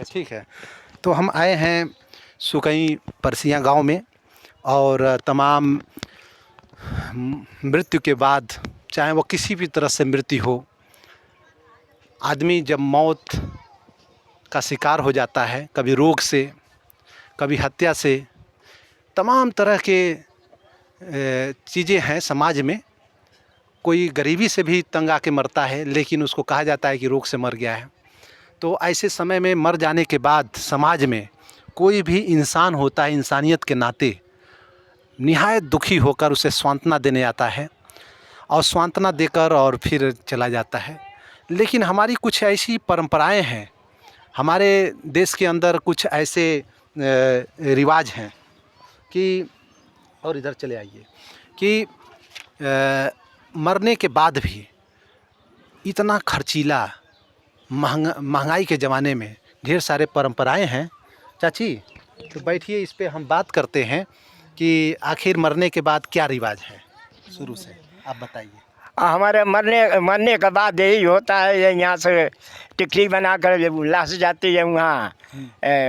ठीक है। तो हम आए हैं सुकई परसिया गांव में, और तमाम मृत्यु के बाद, चाहे वो किसी भी तरह से मृत्यु हो, आदमी जब मौत का शिकार हो जाता है, कभी रोग से, कभी हत्या से, तमाम तरह के चीज़ें हैं समाज में। कोई गरीबी से भी तंग आके मरता है, लेकिन उसको कहा जाता है कि रोग से मर गया है। तो ऐसे समय में मर जाने के बाद समाज में कोई भी इंसान होता है, इंसानियत के नाते निहायत दुखी होकर उसे सांत्वना देने आता है, और सांत्वना देकर और फिर चला जाता है। लेकिन हमारी कुछ ऐसी परंपराएं हैं, हमारे देश के अंदर कुछ ऐसे रिवाज हैं कि, और इधर चले आइए, कि मरने के बाद भी इतना खर्चीला, महंगाई के ज़माने में ढेर सारे परंपराएं हैं। चाची, तो बैठिए, इस पे हम बात करते हैं कि आखिर मरने के बाद क्या रिवाज है। शुरू से आप बताइए। हमारे मरने के बाद यही होता है, ये यहाँ से टिकरी बना कर लाश जाती है वहाँ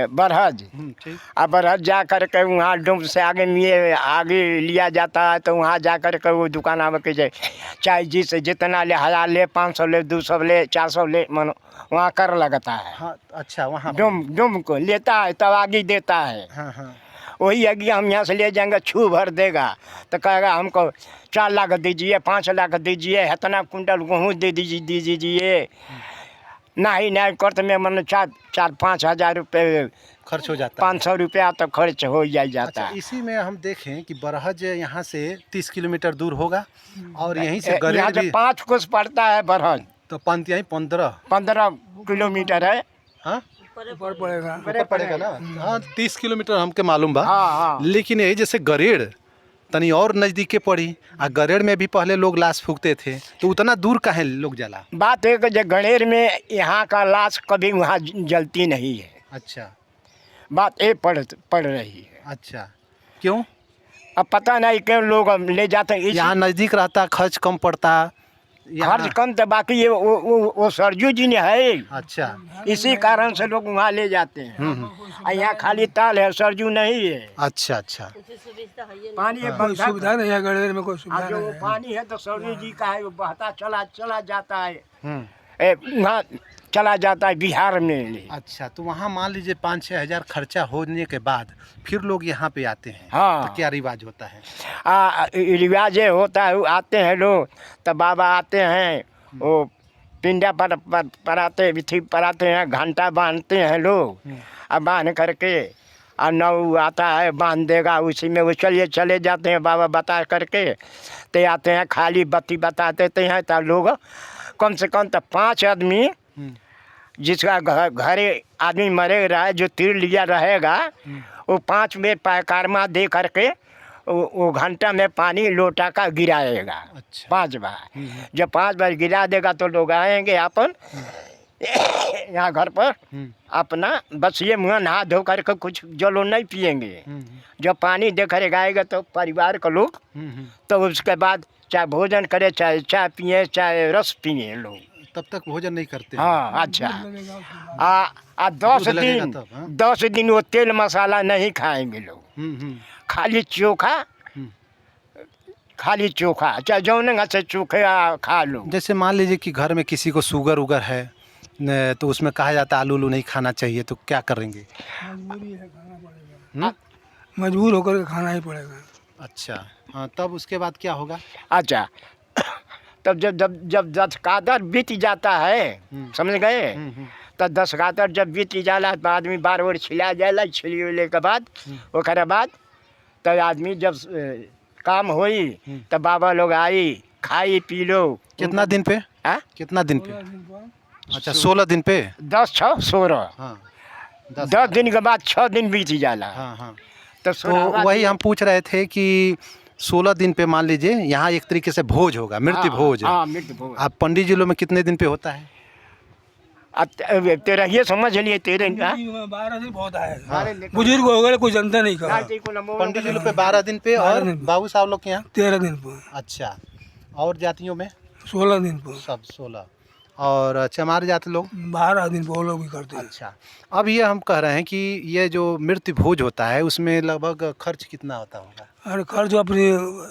बरहज। ठीक। अब बरहज जा कर के वहाँ डूम से आगे लिया जाता है। तो वहाँ जा कर के वो दुकान में के चाहे जिसे जितना ले, 1000 ले, 500 ले, 200 ले, 400 ले, मन वहाँ कर लगता है। हाँ, अच्छा, वहाँ डूम को लेता है, तब आगे देता है। हाँ हाँ। वही आगे हम यहाँ से ले जाएंगे, छू भर देगा तो कहेगा हमको 4 लाख दीजिए, 5 लाख दीजिए, इतना कुंटल गेहूँ दे दीजिए। नहीं करते में मन 4-5 हज़ार रुपये खर्च हो जाता 500 रुपया तो खर्च हो जाता अच्छा, है। इसी में हम देखें कि बरहज यहाँ से 30 किलोमीटर दूर होगा, और यहीं से यहाँ गरेड़ से भी 5 कोस पड़ता है बरहज, तो यहीं 15 किलोमीटर है। हाँ, ऊपर पड़ेगा ना। हाँ, 30 किलोमीटर हमके मालूम बा। हाँ। लेकिन यही जैसे गरेड़ तनी और नज़दीके पड़ी, आ गरेड़ में भी पहले लोग लाश फूकते थे, तो उतना दूर काहे लोग जला। बात है कि जो गणेर में यहाँ का लाश कभी वहाँ जलती नहीं है। अच्छा, बात ये पड़ रही है। अच्छा, क्यों? अब पता नहीं क्यों लोग ले जाते हैं। यहाँ नज़दीक रहता, खर्च कम पड़ता। खर्च कम तो बाकी ये वो सरजू जी ने है। अच्छा, इसी कारण से लोग वहाँ ले जाते हैं। और यहाँ खाली ताल है, सरजू नहीं है। अच्छा अच्छा। पानी कोई सुविधा नहीं है गणेर में, कोई सुविधा जो नहीं वो है। पानी है तो सरजू जी का है, वो बहता चला जाता है। हम्म। वहाँ चला जाता है बिहार में। अच्छा, तो वहाँ मान लीजिए 5-6 हज़ार खर्चा होने के बाद फिर लोग यहाँ पे आते हैं। हाँ। तो क्या रिवाज होता है? रिवाज ये होता है, आते हैं लोग, तब बाबा आते हैं, वो पिंडा पर आते हैं, घंटा बांधते हैं लोग। अब बांध करके और नौ आता है, बांध देगा, उसी में वो चले जाते हैं बाबा बता करके। तो आते हैं, खाली बत्ती बता देते हैं, तो लोग कम से कम तो 5 आदमी, जिसका घरे आदमी मरे रहा है, जो तीर लिया रहेगा, वो 5 में पैकारमा दे करके वो घंटा में पानी लोटा का गिराएगा। अच्छा। 5 बार। जब 5 बार गिरा देगा तो लोग आएंगे अपन यहाँ घर पर अपना, बस ये मुँह नहा धो करके कुछ जलो नहीं पिएंगे। जब पानी दे कर आएगा तो परिवार के लोग, तो उसके बाद चाहे भोजन करे, चाहे चाय पिए, चाहे रस पिए लोग, तब तक भोजन नहीं करते। हाँ। अच्छा, 10 दिन वो तेल मसाला नहीं खाएंगे लोग। खाली चोखा चाहे जौन से चोखे खा लो। जैसे मान लीजिए कि घर में किसी को शुगर उगर है, तो उसमें कहा जाता है आलू नहीं खाना चाहिए, तो क्या करेंगे? मजबूर होकर के खाना ही पड़ेगा। अच्छा, हाँ, तब उसके बाद क्या होगा? अच्छा, तब जब 10 कादर बीत जाता है, समझ गए, तब 10 कादर जब बीत जाला तो आदमी बार बार छिला जाला। छिले के बाद ओकरे बाद तब आदमी जब काम होई, तब बाबा लोग आई, खाई पी लो। कितना दिन पे? कितना दिन पे? अच्छा, 16 दिन पे। 10, 6, 16। हाँ, 10 दिन के बाद 6 दिन बीत जाला। हाँ हाँ। तो वही हम पूछ रहे थे कि 16 दिन पे मान लीजिए यहाँ एक तरीके से भोज होगा, मृत्यु भोज। हाँ, मृत्यु भोज। आप पंडित जी लोग में कितने दिन पे होता है? तेरा ये समझ लिए, तेरे 12 दिन बहुत है। बुजुर्ग हो गए, कोई जनता नहीं कहा। पंडित जी लोग पे 12 दिन पे, और बाबू साहब लोग के यहाँ 13 दिन पर। अच्छा, और जातियों में 16 दिन पर। सब 16। और चमार जात लोग? बाहर आदमी वो लोग भी करते हैं। अच्छा, अब ये हम कह रहे हैं कि ये जो मृत्यु भोज होता है उसमें लगभग खर्च कितना होता होगा? और खर्च अपनी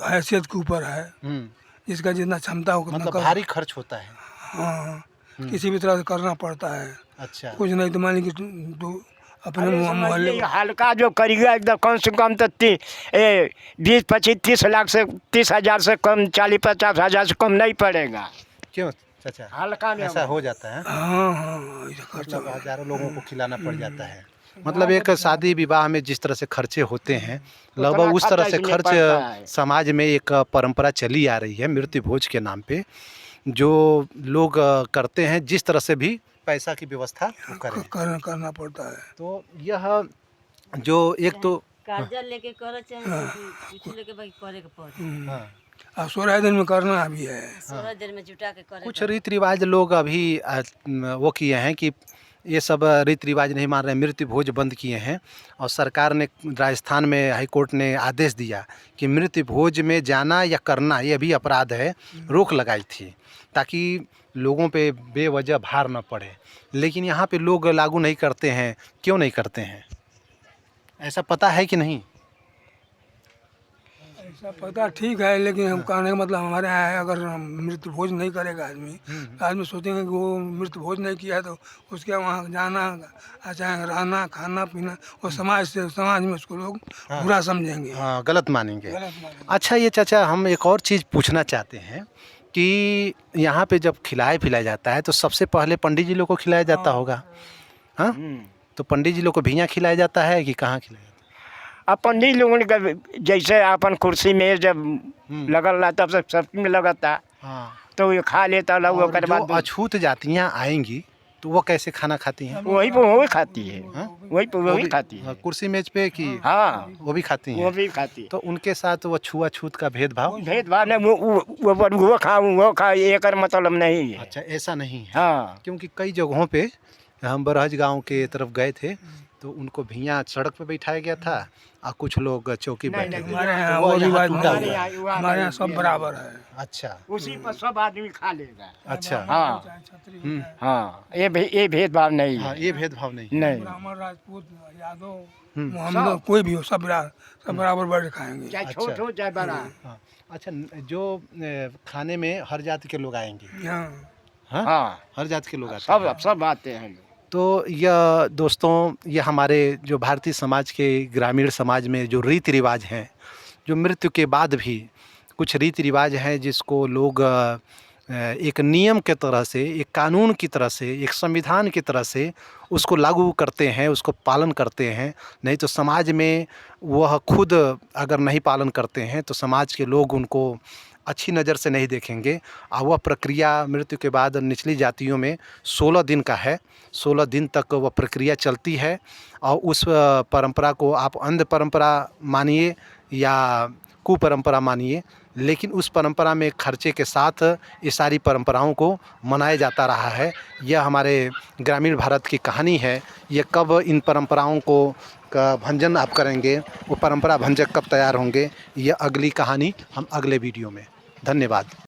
हैसियत के ऊपर है, हम्म, जिसका जितना क्षमता हो उतना मतलब कर। भारी खर्च होता है। हाँ, किसी भी तरह से करना पड़ता है। अच्छा, कुछ नहीं तो मान लीजिए कि तू अपने अरे समझ मोहल्ले लीजिए, हल्का जो करिएगा एकदम कम से कम तो 20-25-30 लाख से 30,000 से कम 40-50,000 से कम नहीं पड़ेगा। क्यों चाचा, हल्का में ऐसा हो जाता है? हाँ हाँ ऐसा खर्चा मतलब हजारों लोगों को खिलाना पड़ जाता है। मतलब एक शादी विवाह में जिस तरह से खर्चे होते हैं, लगभग उस तरह से इसमें खर्च पड़ता है। समाज में एक परंपरा चली आ रही है मृत्यु भोज के नाम पे, जो लोग करते हैं जिस तरह से भी पैसा की व्यवस्था वो करें। करना पड़ता है। तो यह जो एक तो कर्जा लेके करे चाहे कुछ लेके भाई करे के पड़े। हाँ, और 16 दिन में करना भी है। 16 दिन में जुटा के करे कुछ रीति रिवाज लोग अभी वो किए हैं कि ये सब रीति रिवाज नहीं मान रहे हैं, मृत्यु भोज बंद किए हैं। और सरकार ने राजस्थान में हाई कोर्ट ने आदेश दिया कि मृत्यु भोज में जाना या करना ये भी अपराध है, रोक लगाई थी ताकि लोगों पे बेवजह भार न पड़े। लेकिन यहाँ पे लोग लागू नहीं करते हैं, क्यों नहीं करते हैं? ऐसा पता है कि नहीं? ऐसा पता ठीक है, लेकिन हम कहने का मतलब हमारे यहाँ है, अगर हम मृत्यु भोज नहीं करेगा आदमी तो आदमी सोचेंगे कि वो मृत्यु भोज नहीं किया तो उसके वहाँ जाना, चाहे रहना, खाना पीना, और समाज में उसको लोग बुरा समझेंगे, हाँ, गलत मानेंगे। गलत मानेंगे। अच्छा, ये चाचा हम एक और चीज़ पूछना चाहते हैं कि यहाँ पे जब पिलाया जाता है तो सबसे पहले पंडित जी लोग को खिलाया जाता होगा, हाँ? तो पंडित जी लोग को भिया खिलाया जाता है कि कहाँ खिलाया जाता अब पंडित लोगों ने जैसे अपन कुर्सी में जब लगल रहा तब सब में लगता, है? हाँ। तो ये खा लेता लोग, और ओकर जो बाद अछूत जातियाँ आएंगी तो वो कैसे खाना खाती हैं? वही खाती है, हाँ? वही खाती है। कुर्सी मेज पे कि हाँ, वो भी खाती वो हैं? भी खाती है। तो उनके साथ वो छुआछूत का भेदभाव? भेदभाव नहीं, वो खाऊँ वो खा, ये कर मतलब नहीं है। अच्छा, ऐसा नहीं है। हाँ, क्योंकि कई जगहों पे हम बरहज गांव के तरफ गए थे तो उनको भिया सड़क पे बैठाया गया था और कुछ लोग चौकी नहीं, बैठे थे। हमारे यहाँ वो वो यहाँ रिवाज टूटा नहीं हुआ है। है। हमारे यहाँ सब बराबर है। अच्छा, उसी पर सब आदमी खा लेगा। अच्छा, हाँ हाँ, ये भेदभाव नहीं हाँ, है। ये भेदभाव नहीं है। नहीं, ब्राह्मण, राजपूत, यादव, मोहम्मद, कोई भी हो, सब बराबर बैठ खाएंगे। चाहे छोट अच्छा। हो चाहे बड़ा। हाँ, अच्छा, जो खाने में हर जाति के लोग आएंगे, हाँ हाँ, हाँ, हर जाति के लोग आते हैं। सब आते हैं लोग। तो यह दोस्तों, ये हमारे जो भारतीय समाज के ग्रामीण समाज में जो रीति रिवाज हैं, जो मृत्यु के बाद भी कुछ रीति रिवाज हैं जिसको लोग एक नियम के तरह से, एक कानून की तरह से, एक संविधान की तरह से उसको लागू करते हैं, उसको पालन करते हैं। नहीं तो समाज में वह खुद अगर नहीं पालन करते हैं तो समाज के लोग उनको अच्छी नज़र से नहीं देखेंगे। और वह प्रक्रिया मृत्यु के बाद निचली जातियों में 16 दिन का है, 16 दिन तक वह प्रक्रिया चलती है। और उस परंपरा को आप अंध परंपरा मानिए या कुपरंपरा मानिए, लेकिन उस परंपरा में खर्चे के साथ ये सारी परंपराओं को मनाया जाता रहा है। यह हमारे ग्रामीण भारत की कहानी है। ये कब इन परंपराओं को का भंजन आप करेंगे, वो परंपरा भंजक कब तैयार होंगे, ये अगली कहानी हम अगले वीडियो में। धन्यवाद।